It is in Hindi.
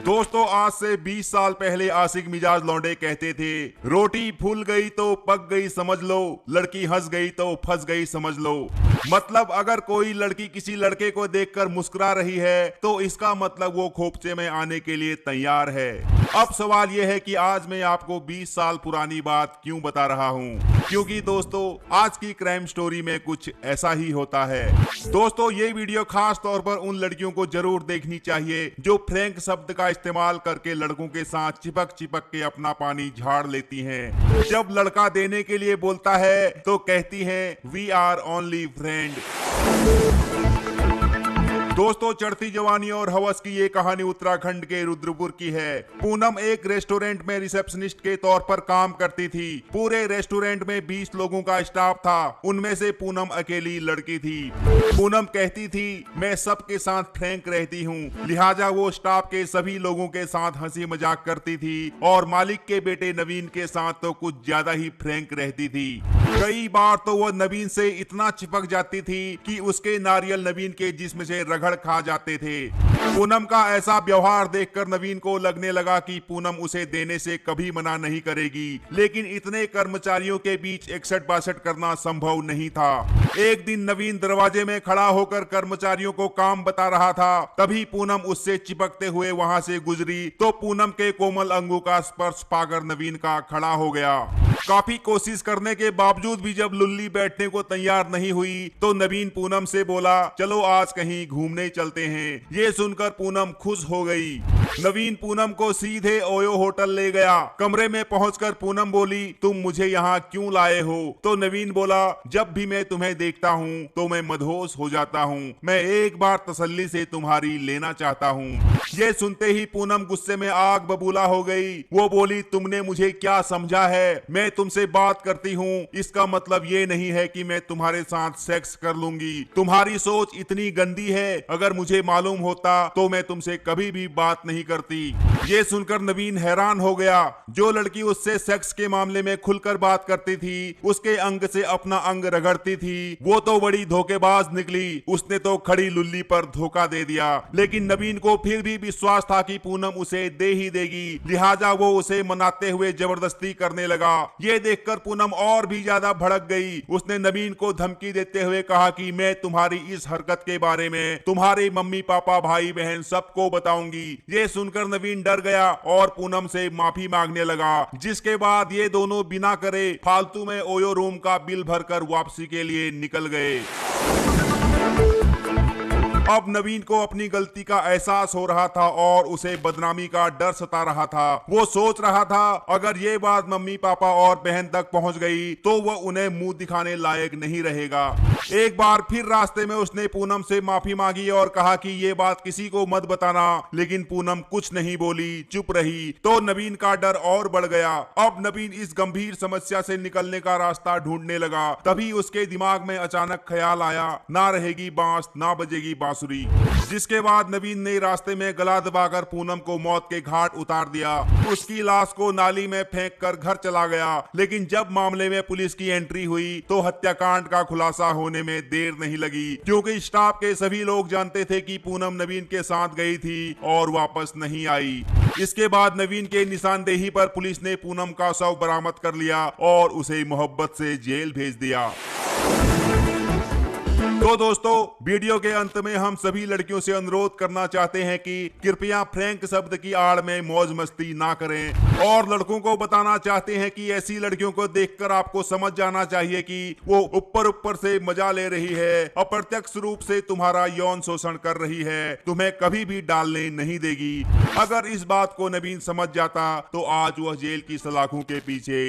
दोस्तों, आज से 20 साल पहले आशिक मिजाज लौंडे कहते थे, रोटी फूल गई तो पक गई समझ लो, लड़की हंस गई तो फंस गई समझ लो। मतलब अगर कोई लड़की किसी लड़के को देखकर मुस्कुरा रही है तो इसका मतलब वो खोपचे में आने के लिए तैयार है। अब सवाल यह है कि आज मैं आपको 20 साल पुरानी बात क्यों बता रहा हूँ, क्योंकि दोस्तों आज की क्राइम स्टोरी में कुछ ऐसा ही होता है। दोस्तों, ये वीडियो खास तौर पर उन लड़कियों को जरूर देखनी चाहिए जो फ्रैंक शब्द का इस्तेमाल करके लड़कों के साथ चिपक चिपक के अपना पानी झाड़ लेती हैं। जब लड़का देने के लिए बोलता है तो कहती है वी आर ओनली फ्रेंड। दोस्तों, चढ़ती जवानी और हवस की ये कहानी उत्तराखंड के रुद्रपुर की है। पूनम एक रेस्टोरेंट में रिसेप्शनिस्ट के तौर पर काम करती थी। पूरे रेस्टोरेंट में 20 लोगों का स्टाफ था, उनमें से पूनम अकेली लड़की थी। पूनम कहती थी मैं सबके साथ फ्रैंक रहती हूँ, लिहाजा वो स्टाफ के सभी लोगों के साथ हंसी मजाक करती थी और मालिक के बेटे नवीन के साथ तो कुछ ज्यादा ही फ्रैंक रहती थी। कई बार तो वो नवीन से इतना चिपक जाती थी कि उसके नारियल नवीन के जिस्म से रगड़ खा जाते थे। पूनम का ऐसा व्यवहार देखकर नवीन को लगने लगा कि पूनम उसे देने से कभी मना नहीं करेगी, लेकिन इतने कर्मचारियों के बीच 61-62 करना संभव नहीं था। एक दिन नवीन दरवाजे में खड़ा होकर कर्मचारियों को काम बता रहा था, तभी पूनम उससे चिपकते हुए वहां से गुजरी तो पूनम के कोमल अंगों का स्पर्श पाकर नवीन का खड़ा हो गया। काफी कोशिश करने के बावजूद भी जब लुल्ली बैठने को तैयार नहीं हुई तो नवीन पूनम से बोला चलो आज कहीं घूमने चलते हैं। ये सुनकर पूनम खुश हो गई। नवीन पूनम को सीधे ओयो होटल ले गया। कमरे में पहुंचकर पूनम बोली तुम मुझे यहाँ क्यों लाए हो? तो नवीन बोला जब भी मैं तुम्हें देखता हूँ तो मैं मदहोश हो जाता हूँ, मैं एक बार तसल्ली से तुम्हारी लेना चाहता हूँ। ये सुनते ही पूनम गुस्से में आग बबूला हो गई। वो बोली तुमने मुझे क्या समझा है? मैं तुमसे बात करती हूँ, इसका मतलब ये नहीं है कि मैं तुम्हारे साथ सेक्स कर लूंगी। तुम्हारी सोच इतनी गंदी है, अगर मुझे मालूम होता तो मैं तुमसे कभी भी बात नहीं करती। ये सुनकर नवीन हैरान हो गया। जो लड़की उससे सेक्स के मामले में खुलकर बात करती थी, उसके अंग से अपना अंग रगड़ती थी, वो तो बड़ी धोखेबाज निकली। उसने तो खड़ी लुल्ली पर धोखा दे दिया। लेकिन नवीन को फिर भी विश्वास था कि पूनम उसे दे ही देगी, लिहाजा वो उसे मनाते हुए जबरदस्ती करने लगा। ये देखकर पूनम और भी ज्यादा भड़क गई। उसने नवीन को धमकी देते हुए कहा कि मैं तुम्हारी इस हरकत के बारे में तुम्हारे मम्मी पापा भाई बहन सबको बताऊंगी। ये सुनकर नवीन डर गया और पूनम से माफी मांगने लगा, जिसके बाद ये दोनों बिना करे फालतू में ओयो रूम का बिल भरकर वापसी के लिए निकल गए। अब नवीन को अपनी गलती का एहसास हो रहा था और उसे बदनामी का डर सता रहा था। वो सोच रहा था अगर ये बात मम्मी पापा और बहन तक पहुंच गई तो वह उन्हें मुंह दिखाने लायक नहीं रहेगा। एक बार फिर रास्ते में उसने पूनम से माफी मांगी और कहा कि ये बात किसी को मत बताना, लेकिन पूनम कुछ नहीं बोली, चुप रही। तो नवीन का डर और बढ़ गया। अब नवीन इस गंभीर समस्या से निकलने का रास्ता ढूंढने लगा। तभी उसके दिमाग में अचानक ख्याल आया, ना रहेगी बांस ना बजेगी बांसुरी। जिसके बाद नवीन ने रास्ते में गला दबाकर पूनम को मौत के घाट उतार दिया। उसकी लाश को नाली में फेंक कर घर चला गया। लेकिन जब मामले में पुलिस की एंट्री हुई तो हत्याकांड का खुलासा होने में देर नहीं लगी, क्योंकि स्टाफ के सभी लोग जानते थे कि पूनम नवीन के साथ गई थी और वापस नहीं आई। इसके बाद नवीन के निशानदेही पर पुलिस ने पूनम का शव बरामद कर लिया और उसे मोहब्बत से जेल भेज दिया। तो दोस्तों, वीडियो के अंत में हम सभी लड़कियों से अनुरोध करना चाहते हैं कि कृपया फ्रैंक शब्द की आड़ में मौज मस्ती ना करें, और लड़कों को बताना चाहते हैं कि ऐसी लड़कियों को देखकर आपको समझ जाना चाहिए कि वो ऊपर ऊपर से मजा ले रही है, अप्रत्यक्ष रूप से तुम्हारा यौन शोषण कर रही है, तुम्हें कभी भी डालने नहीं देगी। अगर इस बात को नवीन समझ जाता तो आज वह जेल की सलाखों के पीछे